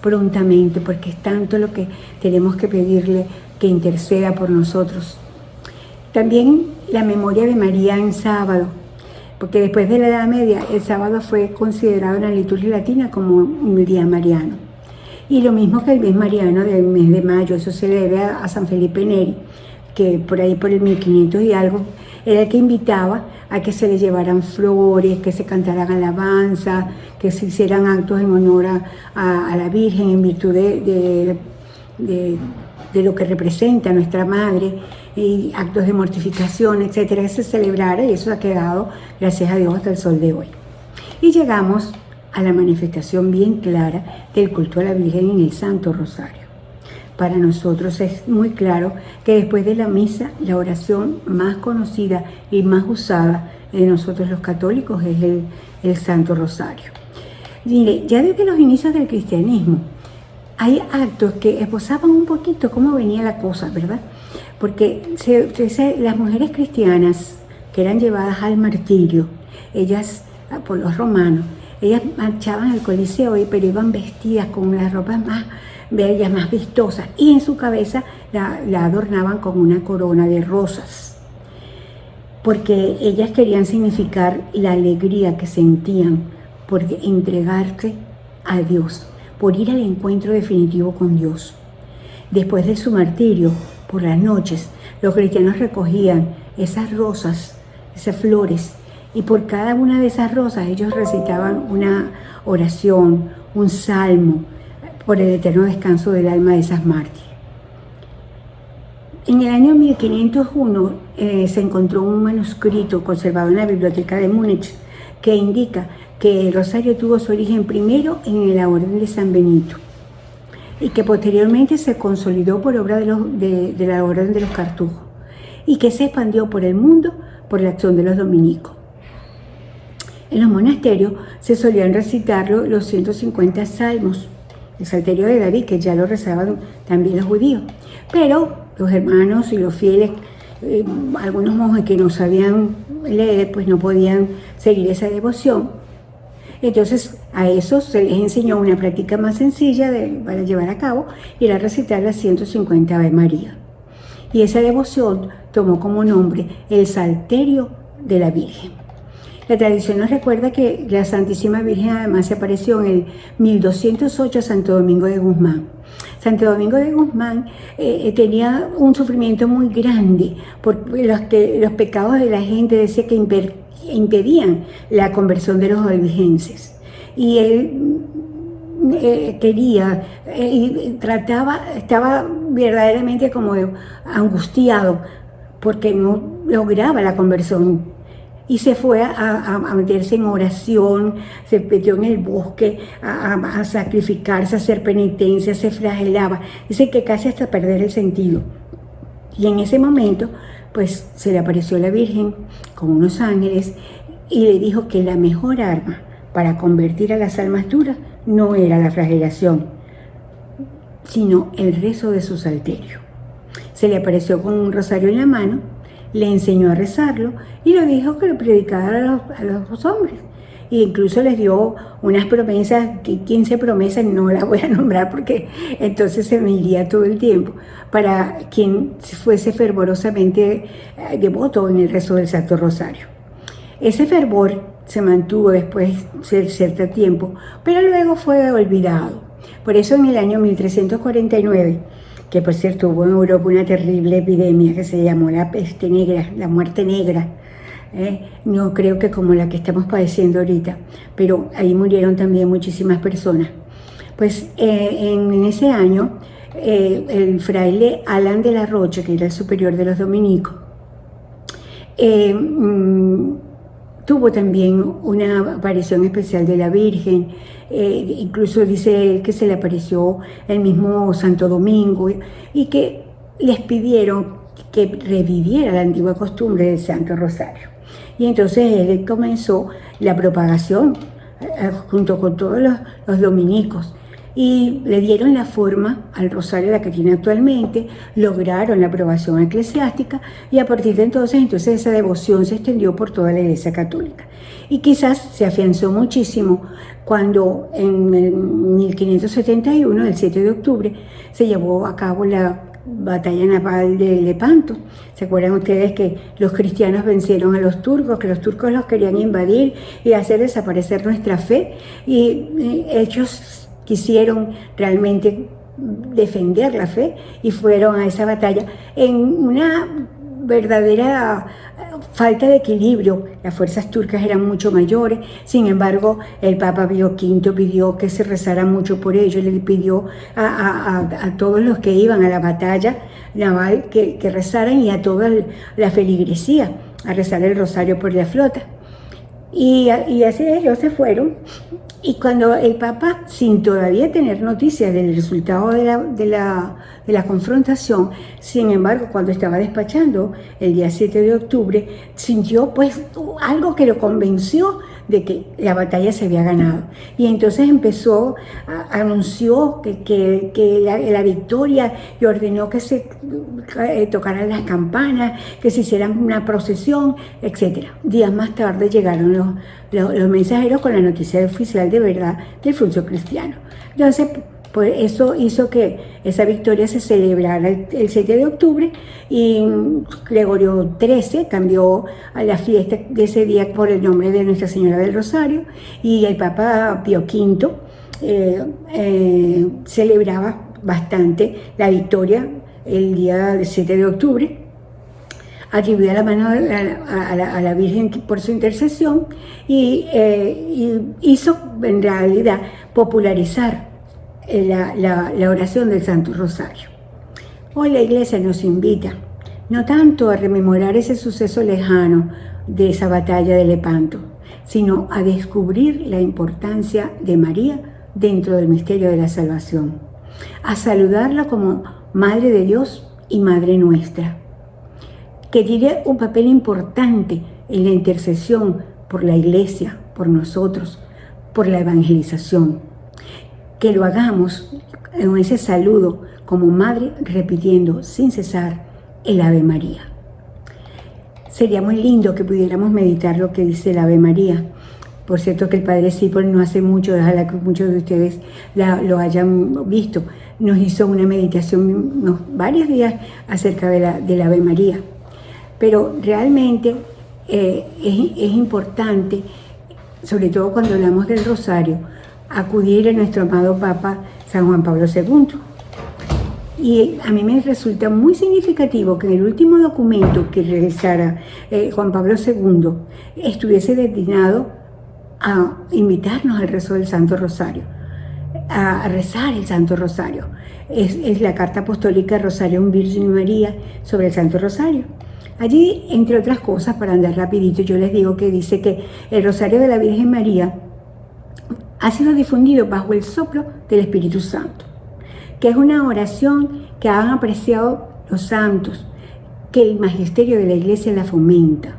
prontamente, porque es tanto lo que tenemos que pedirle que interceda por nosotros. También la memoria de María en sábado. porque después de la Edad Media el sábado fue considerado en la liturgia latina como un día mariano. Y lo mismo que el mes mariano del mes de mayo, eso se le debe a San Felipe Neri, que por ahí por el 1500 y algo, era el que invitaba a que se le llevaran flores, que se cantaran alabanzas, que se hicieran actos en honor a la Virgen en virtud de lo que representa nuestra Madre, y actos de mortificación, etcétera, que se celebrara, y eso ha quedado, gracias a Dios, hasta el sol de hoy. Y llegamos a la manifestación bien clara del culto a la Virgen en el Santo Rosario. Para nosotros es muy claro que después de la misa, la oración más conocida y más usada de nosotros los católicos es el Santo Rosario. Mire, ya desde los inicios del cristianismo hay actos que esbozaban un poquito cómo venía la cosa, ¿verdad? Porque las mujeres cristianas que eran llevadas al martirio, ellas, por los romanos, ellas marchaban al Coliseo, pero iban vestidas con las ropas más bellas, más vistosas, y en su cabeza la adornaban con una corona de rosas, porque ellas querían significar la alegría que sentían por entregarse a Dios, por ir al encuentro definitivo con Dios. Después de su martirio, por las noches, los cristianos recogían esas rosas, esas flores, y por cada una de esas rosas ellos recitaban una oración, un salmo, por el eterno descanso del alma de esas mártires. En el año 1501 se encontró un manuscrito conservado en la Biblioteca de Múnich que indica que el rosario tuvo su origen primero en la Orden de San Benito y que posteriormente se consolidó por obra de la Orden de los Cartujos y que se expandió por el mundo por la acción de los dominicos. En los monasterios se solían recitar los 150 salmos, el Salterio de David, que ya lo rezaban también los judíos, pero los hermanos y los fieles, algunos monjes que no sabían leer, pues no podían seguir esa devoción. Entonces a eso se les enseñó una práctica más sencilla para llevar a cabo, y era recitar las 150 Ave María. Y esa devoción tomó como nombre el Salterio de la Virgen. La tradición nos recuerda que la Santísima Virgen además se apareció en el 1208 a Santo Domingo de Guzmán. Santo Domingo de Guzmán tenía un sufrimiento muy grande por los pecados de la gente, decía que impedían la conversión de los albigenses. Y él estaba verdaderamente como angustiado porque no lograba la conversión. Y se fue a meterse en oración, se metió en el bosque a sacrificarse, a hacer penitencia, se flagelaba. Dice que casi hasta perder el sentido. Y en ese momento, pues se le apareció la Virgen con unos ángeles y le dijo que la mejor arma para convertir a las almas duras no era la flagelación, sino el rezo de su salterio. Se le apareció con un rosario en la mano, le enseñó a rezarlo y le dijo que lo predicara a los hombres. E incluso les dio unas promesas, 15 promesas, no las voy a nombrar porque entonces se me iría todo el tiempo, para quien fuese fervorosamente devoto en el rezo del Santo Rosario. Ese fervor se mantuvo después de cierto tiempo, pero luego fue olvidado. Por eso en el año 1349, que por cierto hubo en Europa una terrible epidemia que se llamó la peste negra, la muerte negra, no creo que como la que estamos padeciendo ahorita, pero ahí murieron también muchísimas personas. Pues en ese año el fraile Alan de la Rocha, que era el superior de los dominicos, tuvo también una aparición especial de la Virgen. Incluso dice él que se le apareció el mismo Santo Domingo y que les pidieron que reviviera la antigua costumbre del Santo Rosario. Y entonces él comenzó la propagación junto con todos los dominicos y le dieron la forma al rosario la que tiene actualmente, lograron la aprobación eclesiástica y a partir de entonces esa devoción se extendió por toda la Iglesia Católica. Y quizás se afianzó muchísimo cuando en el 1571, el 7 de octubre, se llevó a cabo la batalla naval de Lepanto. ¿Se acuerdan ustedes que los cristianos vencieron a los turcos, que los turcos los querían invadir y hacer desaparecer nuestra fe? Y ellos quisieron realmente defender la fe y fueron a esa batalla en una verdadera falta de equilibrio. Las fuerzas turcas eran mucho mayores, sin embargo el Papa Pío V pidió que se rezara mucho por ellos, le pidió a todos los que iban a la batalla naval que rezaran, y a toda la feligresía a rezar el rosario por la flota. Y así ellos se fueron, y cuando el Papa, sin todavía tener noticias del resultado de la confrontación, sin embargo, cuando estaba despachando el día 7 de octubre, sintió pues algo que lo convenció de que la batalla se había ganado. Y entonces anunció que la victoria, y ordenó que se tocaran las campanas, que se hiciera una procesión, etc. Días más tarde llegaron los mensajeros con la noticia oficial de verdad del flujo cristiano. Entonces, pues eso hizo que esa victoria se celebrara el 7 de octubre, y Gregorio XIII cambió a la fiesta de ese día por el nombre de Nuestra Señora del Rosario, y el Papa Pío V celebraba bastante la victoria el día del 7 de octubre, atribuía la mano a la Virgen por su intercesión, y hizo en realidad popularizar la oración del Santo Rosario. Hoy la Iglesia nos invita no tanto a rememorar ese suceso lejano de esa batalla de Lepanto, sino a descubrir la importancia de María dentro del misterio de la salvación, a saludarla como Madre de Dios y Madre nuestra, que tiene un papel importante en la intercesión por la Iglesia, por nosotros, por la evangelización. Que lo hagamos en ese saludo como madre, repitiendo sin cesar el Ave María. Sería muy lindo que pudiéramos meditar lo que dice el Ave María. Por cierto que el Padre Sipol no hace mucho, ojalá que muchos de ustedes lo hayan visto, nos hizo una meditación varios días acerca del Ave María. Pero realmente es importante, sobre todo cuando hablamos del rosario, acudir a nuestro amado Papa San Juan Pablo II. Y a mí me resulta muy significativo que en el último documento que realizara Juan Pablo II estuviese destinado a invitarnos al rezo del Santo Rosario, a rezar el Santo Rosario. Es la carta apostólica Rosarium Virgini María sobre el Santo Rosario. Allí, entre otras cosas, para andar rapidito, yo les digo que dice que el Rosario de la Virgen María ha sido difundido bajo el soplo del Espíritu Santo, que es una oración que han apreciado los santos, que el magisterio de la Iglesia la fomenta.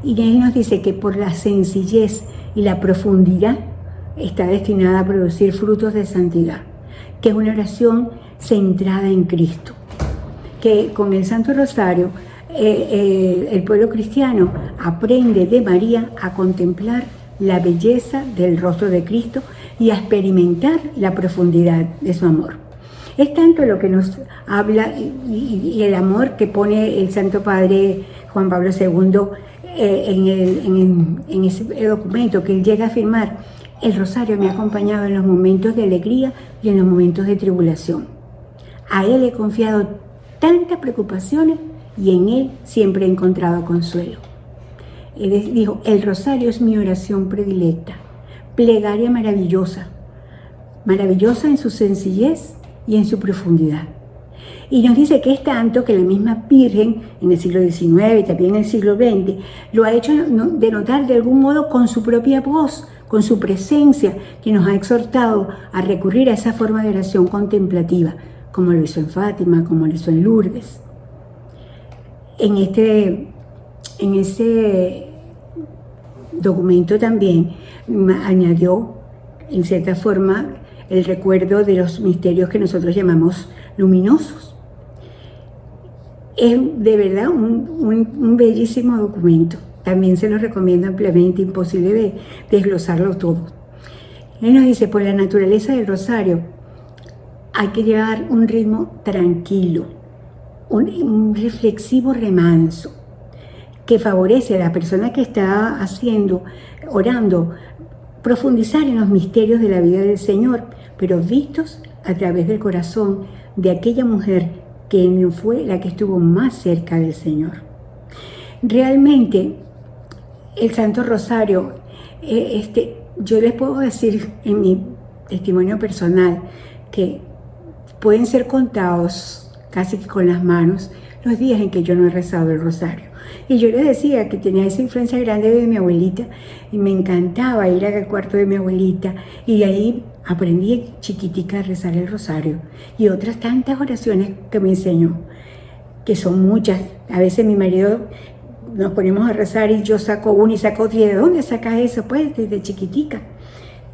Y él nos dice que por la sencillez y la profundidad está destinada a producir frutos de santidad, que es una oración centrada en Cristo, que con el Santo Rosario el pueblo cristiano aprende de María a contemplar la belleza del rostro de Cristo y a experimentar la profundidad de su amor. Es tanto lo que nos habla y el amor que pone el Santo Padre Juan Pablo II en ese documento, que él llega a afirmar: el rosario me ha acompañado en los momentos de alegría y en los momentos de tribulación. A él he confiado tantas preocupaciones y en él siempre he encontrado consuelo. Él dijo: el rosario es mi oración predilecta, plegaria maravillosa, maravillosa en su sencillez y en su profundidad. Y nos dice que es tanto que la misma Virgen en el siglo XIX y también en el siglo XX lo ha hecho denotar de algún modo con su propia voz, con su presencia, que nos ha exhortado a recurrir a esa forma de oración contemplativa, como lo hizo en Fátima, como lo hizo en Lourdes. En ese documento también añadió, en cierta forma, el recuerdo de los misterios que nosotros llamamos luminosos. Es de verdad un bellísimo documento. También se lo recomiendo ampliamente, imposible de desglosarlo todo. Él nos dice: por la naturaleza del rosario hay que llevar un ritmo tranquilo, un reflexivo remanso que favorece a la persona que está orando, profundizar en los misterios de la vida del Señor, pero vistos a través del corazón de aquella mujer que fue la que estuvo más cerca del Señor. Realmente, el Santo Rosario, yo les puedo decir en mi testimonio personal que pueden ser contados casi que con las manos los días en que yo no he rezado el rosario. Y yo les decía que tenía esa influencia grande de mi abuelita y me encantaba ir al cuarto de mi abuelita y de ahí aprendí chiquitica a rezar el rosario y otras tantas oraciones que me enseñó, que son muchas. A veces mi marido nos ponemos a rezar y yo saco una y saco otra. ¿Y de dónde sacas eso? Pues desde chiquitica.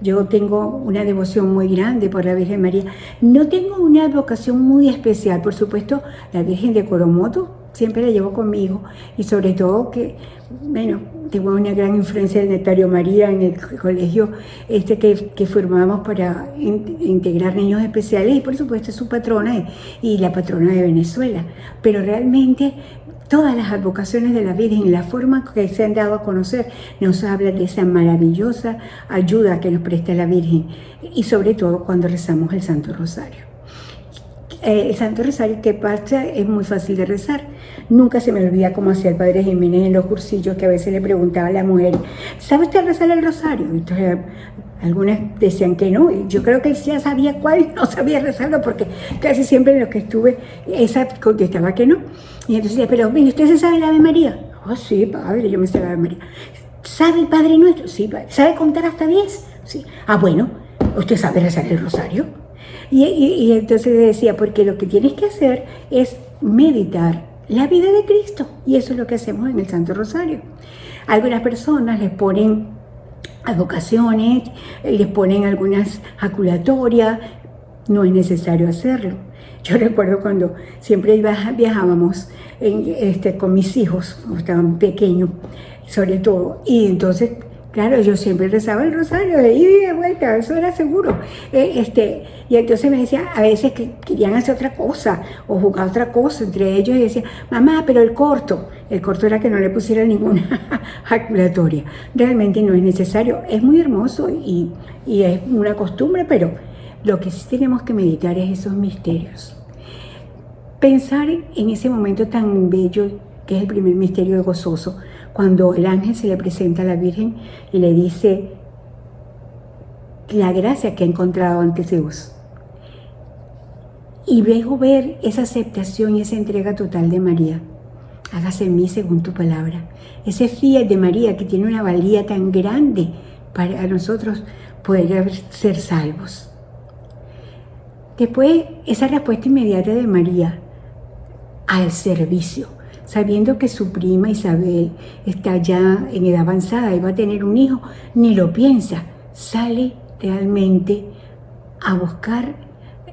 Yo tengo una devoción muy grande por la Virgen María. No tengo una vocación muy especial, por supuesto, la Virgen de Coromoto siempre la llevo conmigo y sobre todo que, bueno, tengo una gran influencia del Nectario María en el colegio que formamos para integrar niños especiales y por supuesto su patrona y la patrona de Venezuela. Pero realmente todas las advocaciones de la Virgen y la forma que se han dado a conocer nos hablan de esa maravillosa ayuda que nos presta la Virgen y sobre todo cuando rezamos el Santo Rosario. El Santo Rosario que pasa es muy fácil de rezar. Nunca se me olvida cómo hacía el Padre Jiménez en los cursillos, que a veces le preguntaba a la mujer, ¿sabe usted rezar el rosario? Entonces, algunas decían que no, y yo creo que él ya sabía cuál, no sabía rezarlo, porque casi siempre en los que estuve, esa contestaba que no. Y entonces decía, pero mire, ¿usted se sabe la Ave María? Oh, sí, Padre, yo me sé la Ave María. ¿Sabe el Padre Nuestro? Sí, Padre. ¿Sabe contar hasta 10? Sí. Ah, bueno, ¿usted sabe rezar el rosario? Y entonces decía, porque lo que tienes que hacer es meditar la vida de Cristo. Y eso es lo que hacemos en el Santo Rosario. Algunas personas les ponen advocaciones, les ponen algunas jaculatorias. No es necesario hacerlo. Yo recuerdo cuando siempre viajábamos con mis hijos, cuando estaban pequeños, sobre todo. Y entonces, claro, yo siempre rezaba el rosario de ida y de vuelta, eso era seguro. Y entonces me decían, a veces que querían hacer otra cosa o jugar otra cosa entre ellos y decían, mamá, pero el corto era que no le pusiera ninguna jaculatoria. Realmente no es necesario, es muy hermoso y es una costumbre, pero lo que sí tenemos que meditar es esos misterios. Pensar en ese momento tan bello que es el primer misterio gozoso, cuando el ángel se le presenta a la Virgen y le dice la gracia que ha encontrado ante Zeus. Y luego ver esa aceptación y esa entrega total de María. Hágase en mí según tu palabra. Ese fiat de María que tiene una valía tan grande para nosotros poder ser salvos. Después, esa respuesta inmediata de María al servicio, sabiendo que su prima Isabel está ya en edad avanzada y va a tener un hijo, ni lo piensa, sale realmente a buscar,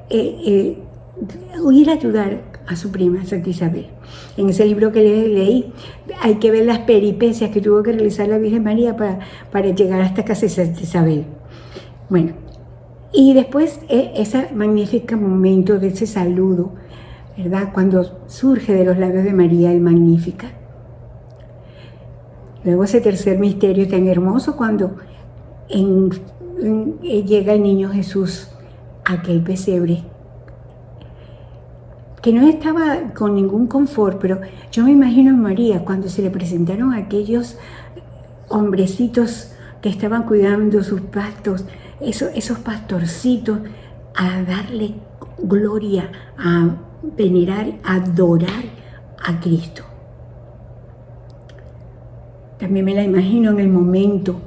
ir a ayudar a su prima Santa Isabel. En ese libro que leí, hay que ver las peripecias que tuvo que realizar la Virgen María para llegar hasta casa de Santa Isabel. Bueno, y después ese magnífico momento de ese saludo, ¿verdad? Cuando surge de los labios de María el Magnificat. Luego ese tercer misterio tan hermoso cuando llega el niño Jesús a aquel pesebre, que no estaba con ningún confort, pero yo me imagino a María cuando se le presentaron aquellos hombrecitos que estaban cuidando sus pastos, esos pastorcitos, a darle gloria, a venerar, a adorar a Cristo. También me la imagino en el momento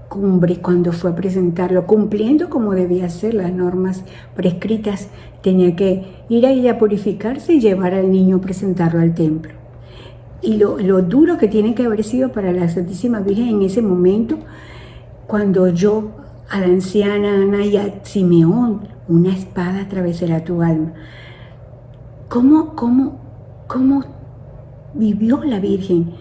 cumbre cuando fue a presentarlo, cumpliendo como debía ser las normas prescritas. Tenía que ir ahí a purificarse y llevar al niño a presentarlo al templo. Y lo duro que tiene que haber sido para la Santísima Virgen en ese momento, cuando yo a la anciana Ana y a Simeón, una espada atravesará tu alma. ¿Cómo vivió la Virgen?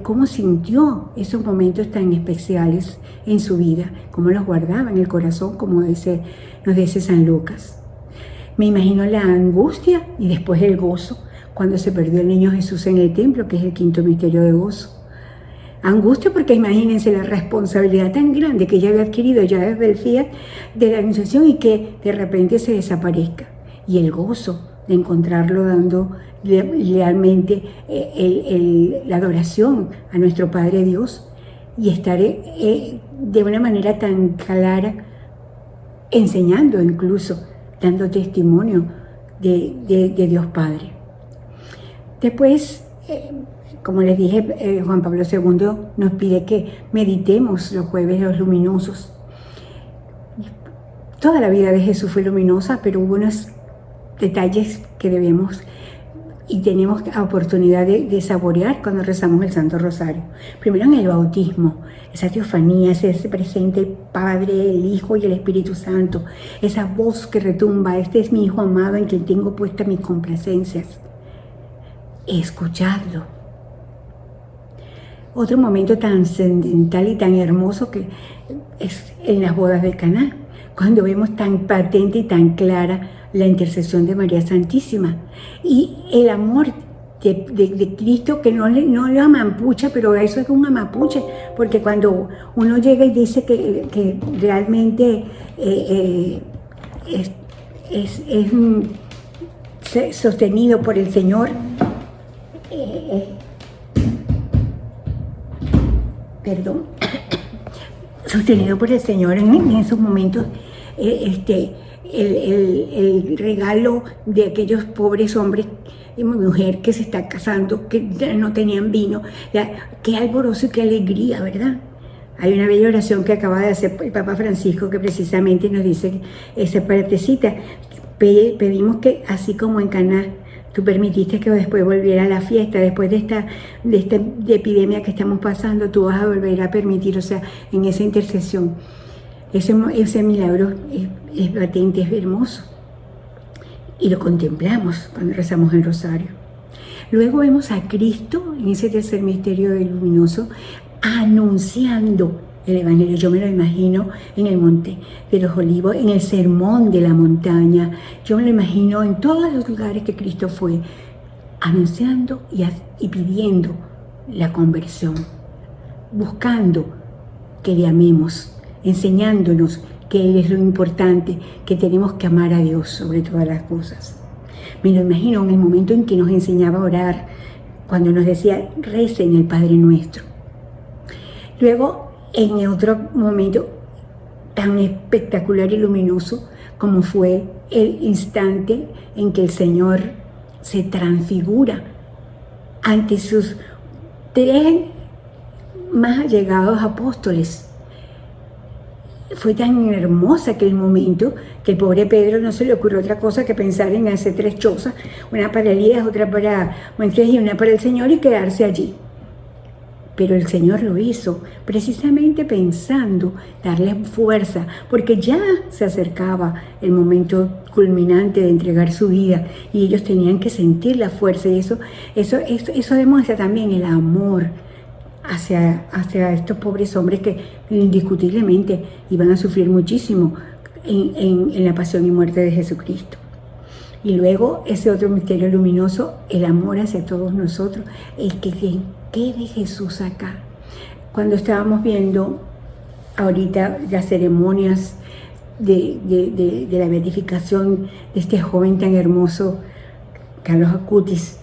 ¿Cómo sintió esos momentos tan especiales en su vida? ¿Cómo los guardaba en el corazón, como nos dice San Lucas? Me imagino la angustia y después el gozo cuando se perdió el niño Jesús en el templo, que es el quinto misterio de gozo. Angustia porque imagínense la responsabilidad tan grande que ella había adquirido ya desde el fiat de la Anunciación y que de repente se desaparezca. Y el gozo de encontrarlo dando realmente la adoración a nuestro Padre Dios y estar de una manera tan clara enseñando, incluso dando testimonio de Dios Padre. Después, como les dije, Juan Pablo II nos pide que meditemos los jueves los luminosos. Toda la vida de Jesús fue luminosa, pero hubo unos detalles que debemos y tenemos la oportunidad de saborear cuando rezamos el Santo Rosario. Primero en el bautismo, esa teofanía, ese presente el Padre, el Hijo y el Espíritu Santo, esa voz que retumba, este es mi Hijo amado en quien tengo puestas mis complacencias. Escuchadlo. Otro momento trascendental y tan hermoso que es en las bodas de Caná, cuando vemos tan patente y tan clara la intercesión de María Santísima y el amor de Cristo que no lo amapucha, pero eso es un amapuche, porque cuando uno llega y dice que realmente es sostenido por el Señor, sostenido por el Señor en esos momentos, el regalo de aquellos pobres hombres y mujer que se está casando, que no tenían vino, qué alborozo y qué alegría, ¿verdad? Hay una bella oración que acaba de hacer el Papa Francisco que precisamente nos dice esa partecita. Pedimos que así como en Caná tú permitiste que después volviera a la fiesta, después de esta epidemia que estamos pasando, tú vas a volver a permitir, o sea, en esa intercesión. Ese milagro es latente, es hermoso. Y lo contemplamos cuando rezamos el rosario. Luego vemos a Cristo en ese tercer misterio luminoso anunciando el Evangelio. Yo me lo imagino en el Monte de los Olivos, en el Sermón de la Montaña. Yo me lo imagino en todos los lugares que Cristo fue anunciando y pidiendo la conversión, buscando que le amemos, enseñándonos que Él es lo importante, que tenemos que amar a Dios sobre todas las cosas. Me lo imagino en el momento en que nos enseñaba a orar, cuando nos decía, recen el Padre Nuestro. Luego, en otro momento tan espectacular y luminoso como fue el instante en que el Señor se transfigura ante sus 3 más allegados apóstoles. Fue tan hermosa aquel momento que el pobre Pedro no se le ocurrió otra cosa que pensar en hacer 3 chozas, una para Elías, otra para Moisés y una para el Señor y quedarse allí. Pero el Señor lo hizo precisamente pensando darle fuerza, porque ya se acercaba el momento culminante de entregar su vida y ellos tenían que sentir la fuerza, y eso demuestra también el amor hacia estos pobres hombres que indiscutiblemente iban a sufrir muchísimo en la pasión y muerte de Jesucristo. Y luego ese otro misterio luminoso, el amor hacia todos nosotros, el que quede Jesús acá. Cuando estábamos viendo ahorita las ceremonias de la beatificación de este joven tan hermoso, Carlos Acutis,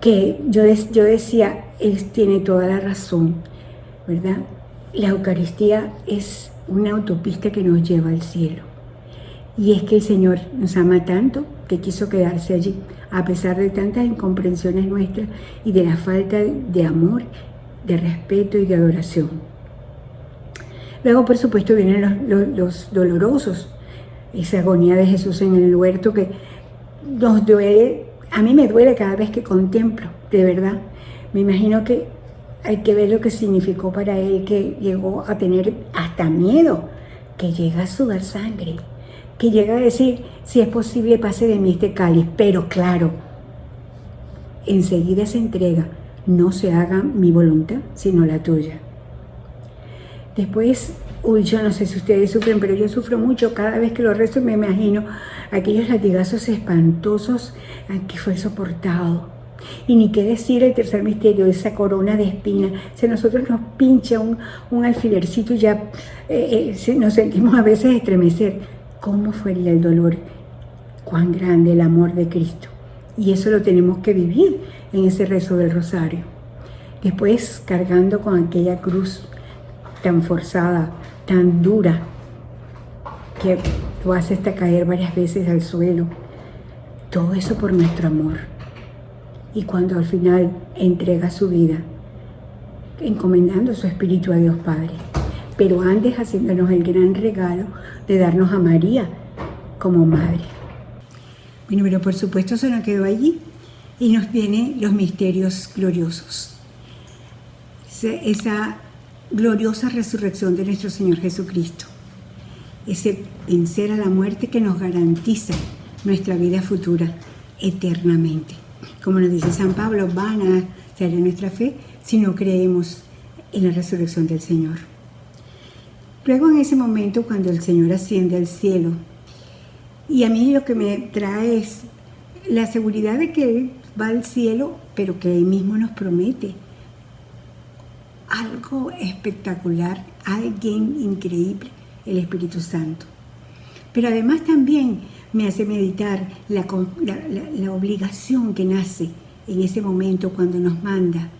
que yo decía, él tiene toda la razón, ¿verdad? La Eucaristía es una autopista que nos lleva al cielo. Y es que el Señor nos ama tanto que quiso quedarse allí, a pesar de tantas incomprensiones nuestras y de la falta de amor, de respeto y de adoración. Luego, por supuesto, vienen los dolorosos, esa agonía de Jesús en el huerto que nos duele. A mí me duele cada vez que contemplo, de verdad. Me imagino que hay que ver lo que significó para él, que llegó a tener hasta miedo, que llega a sudar sangre, que llega a decir, si es posible, pase de mí este cáliz. Pero claro, enseguida se entrega, no se haga mi voluntad, sino la tuya. Después Uy, yo no sé si ustedes sufren, pero yo sufro mucho cada vez que lo rezo. Me imagino aquellos latigazos espantosos que fue soportado. Y ni qué decir el tercer misterio, esa corona de espina. Si a nosotros nos pincha un alfilercito y ya nos sentimos a veces estremecer. ¿Cómo fuera el dolor? Cuán grande el amor de Cristo. Y eso lo tenemos que vivir en ese rezo del rosario. Después cargando con aquella cruz tan forzada, tan dura, que lo hace hasta caer varias veces al suelo. Todo eso por nuestro amor. Y cuando al final entrega su vida, encomendando su espíritu a Dios Padre, pero antes haciéndonos el gran regalo de darnos a María como madre. Bueno, pero por supuesto se nos quedó allí y nos vienen los misterios gloriosos. Esa gloriosa resurrección de nuestro Señor Jesucristo. Ese vencer a la muerte que nos garantiza nuestra vida futura eternamente. Como nos dice San Pablo, vana será nuestra fe si no creemos en la resurrección del Señor. Luego en ese momento cuando el Señor asciende al cielo, y a mí lo que me trae es la seguridad de que Él va al cielo, pero que Él mismo nos promete algo espectacular, alguien increíble, el Espíritu Santo. Pero además también me hace meditar la obligación que nace en ese momento cuando nos manda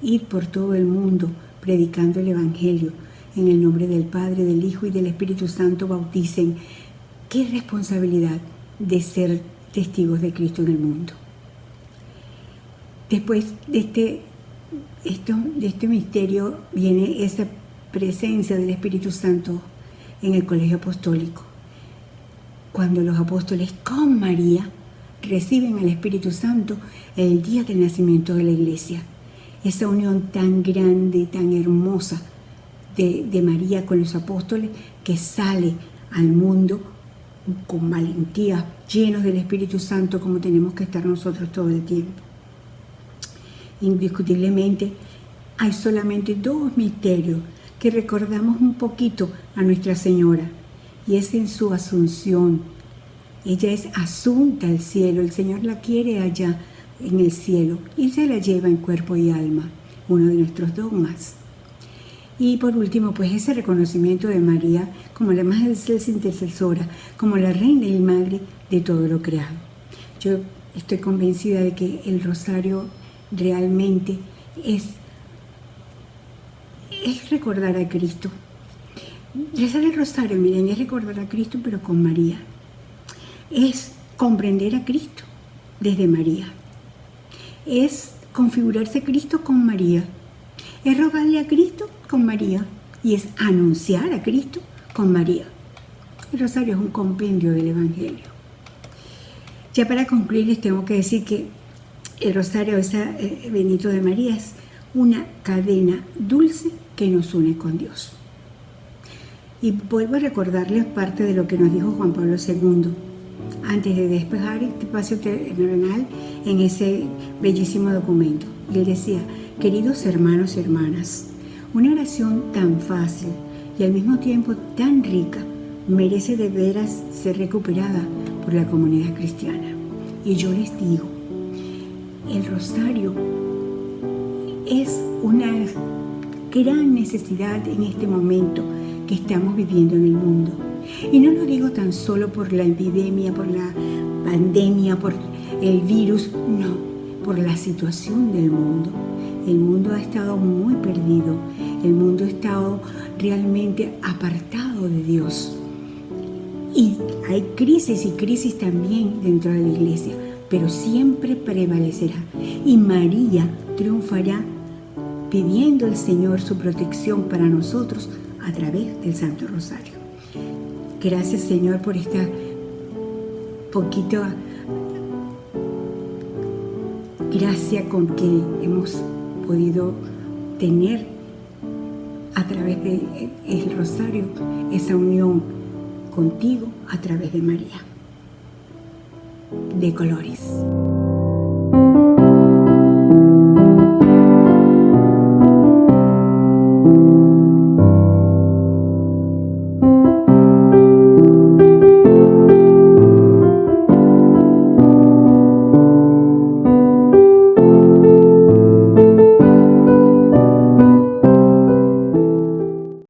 ir por todo el mundo predicando el Evangelio. En el nombre del Padre, del Hijo y del Espíritu Santo bauticen. Qué responsabilidad de ser testigos de Cristo en el mundo. Después de este misterio viene esa presencia del Espíritu Santo en el colegio apostólico. Cuando los apóstoles con María reciben al Espíritu Santo el día del nacimiento de la iglesia. Esa unión tan grande, tan hermosa de María con los apóstoles que sale al mundo con valentía, llenos del Espíritu Santo como tenemos que estar nosotros todo el tiempo. Indiscutiblemente hay solamente dos misterios que recordamos un poquito a Nuestra Señora, y es en su asunción. Ella es asunta al cielo, el Señor la quiere allá en el cielo y se la lleva en cuerpo y alma, uno de nuestros dogmas. Y por último, pues ese reconocimiento de María como la más excelsa intercesora, como la reina y madre de todo lo creado. Yo estoy convencida de que el rosario realmente es recordar a Cristo. Rezar el rosario, miren, es recordar a Cristo, pero con María. Es comprender a Cristo desde María. Es configurarse a Cristo con María. Es rogarle a Cristo con María. Y es anunciar a Cristo con María. El rosario es un compendio del Evangelio. Ya para concluir les tengo que decir que el rosario, ese bendito de María, es una cadena dulce que nos une con Dios. Y vuelvo a recordarles parte de lo que nos dijo Juan Pablo II antes de despejar este espacio terrenal en ese bellísimo documento. Y él decía: queridos hermanos y hermanas, una oración tan fácil y al mismo tiempo tan rica merece de veras ser recuperada por la comunidad cristiana. Y yo les digo, el rosario es una gran necesidad en este momento que estamos viviendo en el mundo. Y no lo digo tan solo por la epidemia, por la pandemia, por el virus, no, por la situación del mundo. El mundo ha estado muy perdido, el mundo ha estado realmente apartado de Dios. Y hay crisis y crisis también dentro de la iglesia, pero siempre prevalecerá. Y María triunfará pidiendo al Señor su protección para nosotros a través del Santo Rosario. Gracias, Señor, por esta poquita gracia con que hemos podido tener a través del Rosario esa unión contigo a través de María. De colores.